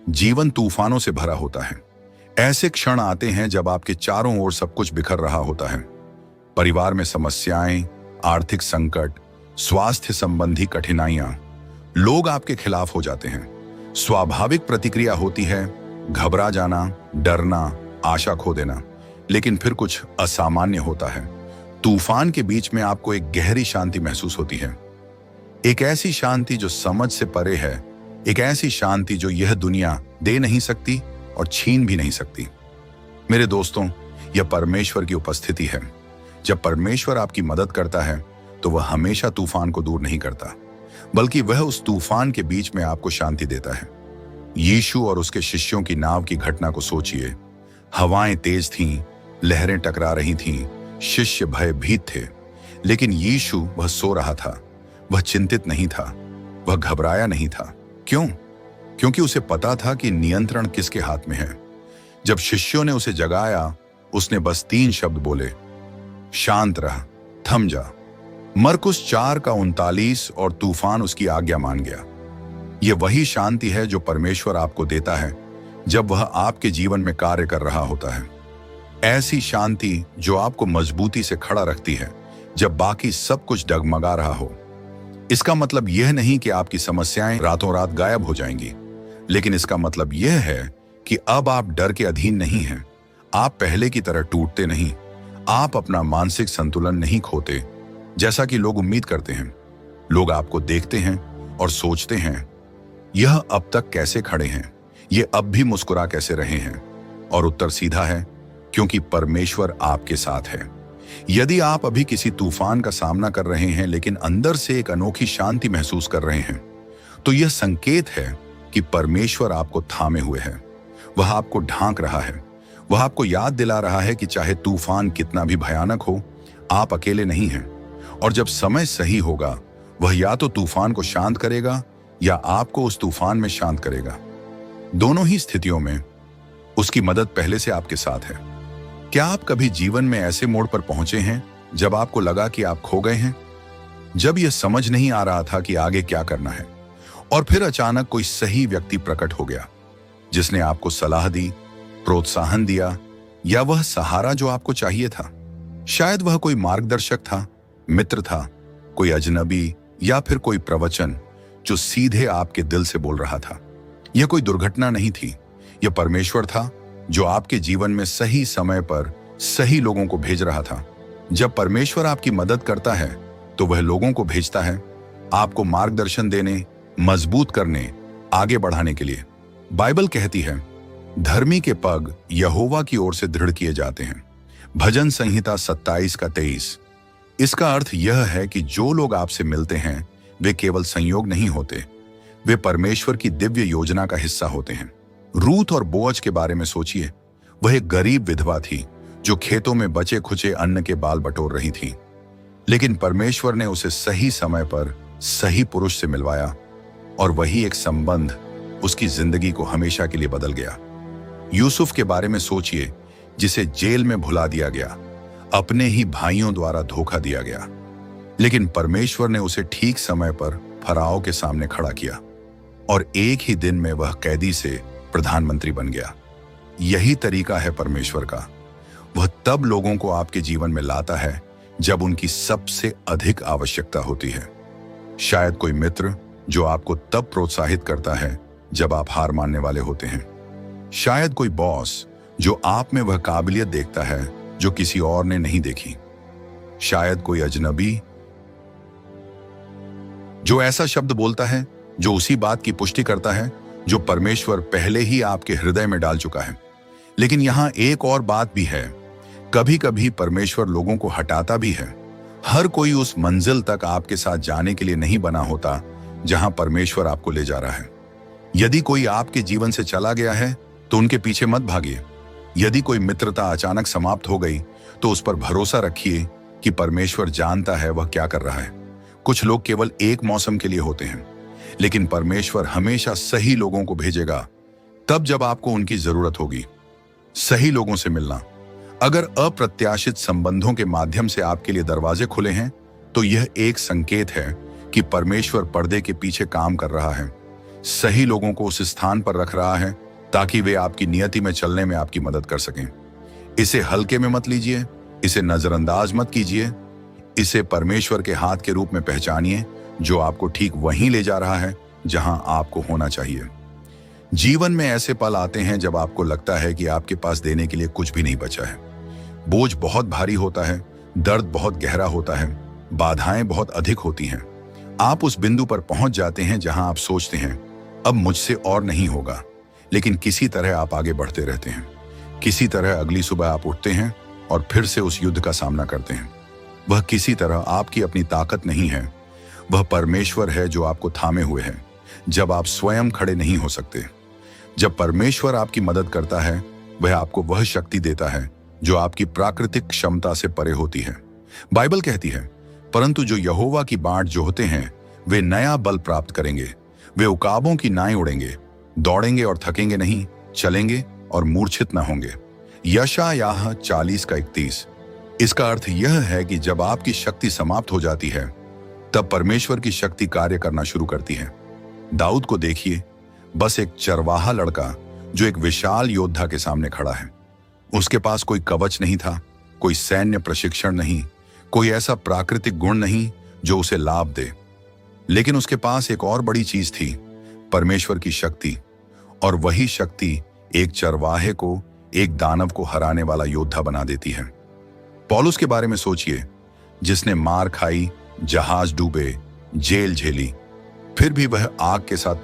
जीवन तूफानों से भरा होता है। ऐसे क्षण आते हैं जब आपके चारों ओर सब कुछ बिखर रहा होता है। परिवार में समस्याएं, आर्थिक संकट, स्वास्थ्य संबंधी कठिनाइयां, लोग आपके खिलाफ हो जाते हैं। स्वाभाविक प्रतिक्रिया होती है घबरा जाना, डरना, आशा खो देना। लेकिन फिर कुछ असामान्य होता है। तूफान के बीच में आपको एक गहरी शांति महसूस होती है। एक ऐसी शांति जो समझ से परे है, एक ऐसी शांति जो यह दुनिया दे नहीं सकती और छीन भी नहीं सकती। मेरे दोस्तों, यह परमेश्वर की उपस्थिति है। जब परमेश्वर आपकी मदद करता है तो वह हमेशा तूफान को दूर नहीं करता, बल्कि वह उस तूफान के बीच में आपको शांति देता है। यीशु और उसके शिष्यों की नाव की घटना को सोचिए। हवाएं तेज थीं, लहरें टकरा रही थीं, शिष्य भयभीत थे, लेकिन यीशु वह सो रहा था। वह चिंतित नहीं था, वह घबराया नहीं था। क्यों? क्योंकि उसे पता था कि नियंत्रण किसके हाथ में है। जब शिष्यों ने उसे जगाया, उसने बस 3 शब्द बोले, शांत रह, थम जा। मरकुस 4:39 और तूफान उसकी आज्ञा मान गया। यह वही शांति है जो परमेश्वर आपको देता है जब वह आपके जीवन में कार्य कर रहा होता है। ऐसी शांति जो आपको मजबूती से खड़ा रखती है जब बाकी सब कुछ डगमगा रहा हो। इसका मतलब यह नहीं कि आपकी समस्याएं रातों रात गायब हो जाएंगी, लेकिन इसका मतलब यह है कि अब आप डर के अधीन नहीं हैं। आप पहले की तरह टूटते नहीं, आप अपना मानसिक संतुलन नहीं खोते जैसा कि लोग उम्मीद करते हैं। लोग आपको देखते हैं और सोचते हैं, यह अब तक कैसे खड़े हैं, ये अब भी मुस्कुरा कैसे रहे हैं। और उत्तर सीधा है, क्योंकि परमेश्वर आपके साथ है। यदि आप अभी किसी तूफान का सामना कर रहे हैं लेकिन अंदर से एक अनोखी शांति महसूस कर रहे हैं, तो यह संकेत है कि परमेश्वर आपको थामे हुए है। वह आपको ढांक रहा है। वह आपको याद दिला रहा है कि चाहे तूफान कितना भी भयानक हो, आप अकेले नहीं हैं। और जब समय सही होगा, वह या तो तूफान को शांत करेगा या आपको उस तूफान में शांत करेगा। दोनों ही स्थितियों में उसकी मदद पहले से आपके साथ है। क्या आप कभी जीवन में ऐसे मोड़ पर पहुंचे हैं जब आपको लगा कि आप खो गए हैं, जब यह समझ नहीं आ रहा था कि आगे क्या करना है, और फिर अचानक कोई सही व्यक्ति प्रकट हो गया जिसने आपको सलाह दी, प्रोत्साहन दिया, या वह सहारा जो आपको चाहिए था। शायद वह कोई मार्गदर्शक था, मित्र था, कोई अजनबी, या फिर कोई प्रवचन जो सीधे आपके दिल से बोल रहा था। यह कोई दुर्घटना नहीं थी, यह परमेश्वर था जो आपके जीवन में सही समय पर सही लोगों को भेज रहा था। जब परमेश्वर आपकी मदद करता है तो वह लोगों को भेजता है आपको मार्गदर्शन देने, मजबूत करने, आगे बढ़ाने के लिए। बाइबल कहती है, धर्मी के पग यहोवा की ओर से दृढ़ किए जाते हैं। भजन संहिता 27:23। इसका अर्थ यह है कि जो लोग आपसे मिलते हैं वे केवल संयोग नहीं होते, वे परमेश्वर की दिव्य योजना का हिस्सा होते हैं। रूथ और बोअज के बारे में सोचिए। वह एक गरीब विधवा थी जो खेतों में बचे खुचे अन्न के बाल बटोर रही थी, लेकिन परमेश्वर ने उसे सही समय पर सही पुरुष से मिलवाया, और वही एक संबंध उसकी जिंदगी को हमेशा के लिए बदल गया। यूसुफ के बारे में सोचिए, जिसे जेल में भुला दिया गया, अपने ही भाइयों द्वारा धोखा दिया गया, लेकिन परमेश्वर ने उसे ठीक समय पर फराओ के सामने खड़ा किया, और एक ही दिन में वह कैदी से प्रधानमंत्री बन गया। यही तरीका है परमेश्वर का। वह तब लोगों को आपके जीवन में लाता है जब उनकी सबसे अधिक आवश्यकता होती है। शायद कोई मित्र जो आपको तब प्रोत्साहित करता है जब आप हार मानने वाले होते हैं। शायद कोई बॉस जो आप में वह काबिलियत देखता है जो किसी और ने नहीं देखी। शायद कोई अजनबी जो ऐसा शब्द बोलता है जो उसी बात की पुष्टि करता है जो परमेश्वर पहले ही आपके हृदय में डाल चुका है। लेकिन यहां एक और बात भी है, कभी कभी परमेश्वर लोगों को हटाता भी है। हर कोई उस मंजिल तक आपके साथ जाने के लिए नहीं बना होता जहां परमेश्वर आपको ले जा रहा है। यदि कोई आपके जीवन से चला गया है तो उनके पीछे मत भागिए। यदि कोई मित्रता अचानक समाप्त हो गई तो उस पर भरोसा रखिए कि परमेश्वर जानता है वह क्या कर रहा है। कुछ लोग केवल एक मौसम के लिए होते हैं, लेकिन परमेश्वर हमेशा सही लोगों को भेजेगा तब जब आपको उनकी जरूरत होगी। सही लोगों से मिलना। अगर अप्रत्याशित संबंधों के माध्यम से आपके लिए दरवाजे खुले हैं तो यह एक संकेत है कि परमेश्वर पर्दे के पीछे काम कर रहा है। सही लोगों को उस स्थान पर रख रहा है ताकि वे आपकी नियति में चलने में आपकी मदद कर सकें। इसे हल्के में मत लीजिए, इसे नजरअंदाज मत कीजिए, इसे परमेश्वर के हाथ के रूप में पहचानिए जो आपको ठीक वहीं ले जा रहा है जहां आपको होना चाहिए। जीवन में ऐसे पल आते हैं जब आपको लगता है कि आपके पास देने के लिए कुछ भी नहीं बचा है। बोझ बहुत भारी होता है, दर्द बहुत गहरा होता है, बाधाएं बहुत अधिक होती हैं। आप उस बिंदु पर पहुंच जाते हैं जहां आप सोचते हैं अब मुझसे और नहीं होगा, लेकिन किसी तरह आप आगे बढ़ते रहते हैं। किसी तरह अगली सुबह आप उठते हैं और फिर से उस युद्ध का सामना करते हैं। वह किसी तरह आपकी अपनी ताकत नहीं है, वह परमेश्वर है जो आपको थामे हुए है जब आप स्वयं खड़े नहीं हो सकते। जब परमेश्वर आपकी मदद करता है, वह आपको वह शक्ति देता है जो आपकी प्राकृतिक क्षमता से परे होती है। बाइबल कहती है, परंतु जो यहोवा की बाट जोहते हैं वे नया बल प्राप्त करेंगे, वे उकाबों की नाई उड़ेंगे, दौड़ेंगे और थकेंगे नहीं, चलेंगे और मूर्छित न होंगे। यशायाह 40:31। इसका अर्थ यह है कि जब आपकी शक्ति समाप्त हो जाती है तब परमेश्वर की शक्ति कार्य करना शुरू करती है। दाऊद को देखिए, बस एक चरवाहा लड़का जो एक विशाल योद्धा के सामने खड़ा है। उसके पास कोई कवच नहीं था, कोई सैन्य प्रशिक्षण नहीं, कोई ऐसा प्राकृतिक गुण नहीं जो उसे लाभ दे, लेकिन उसके पास एक और बड़ी चीज थी, परमेश्वर की शक्ति। और वही शक्ति एक चरवाहे को, एक दानव को हराने वाला योद्धा बना देती है। पौलुस के बारे में सोचिए, जिसने मार खाई, जहाज डूबे, जेल झेली, फिर भी वह आग के साथ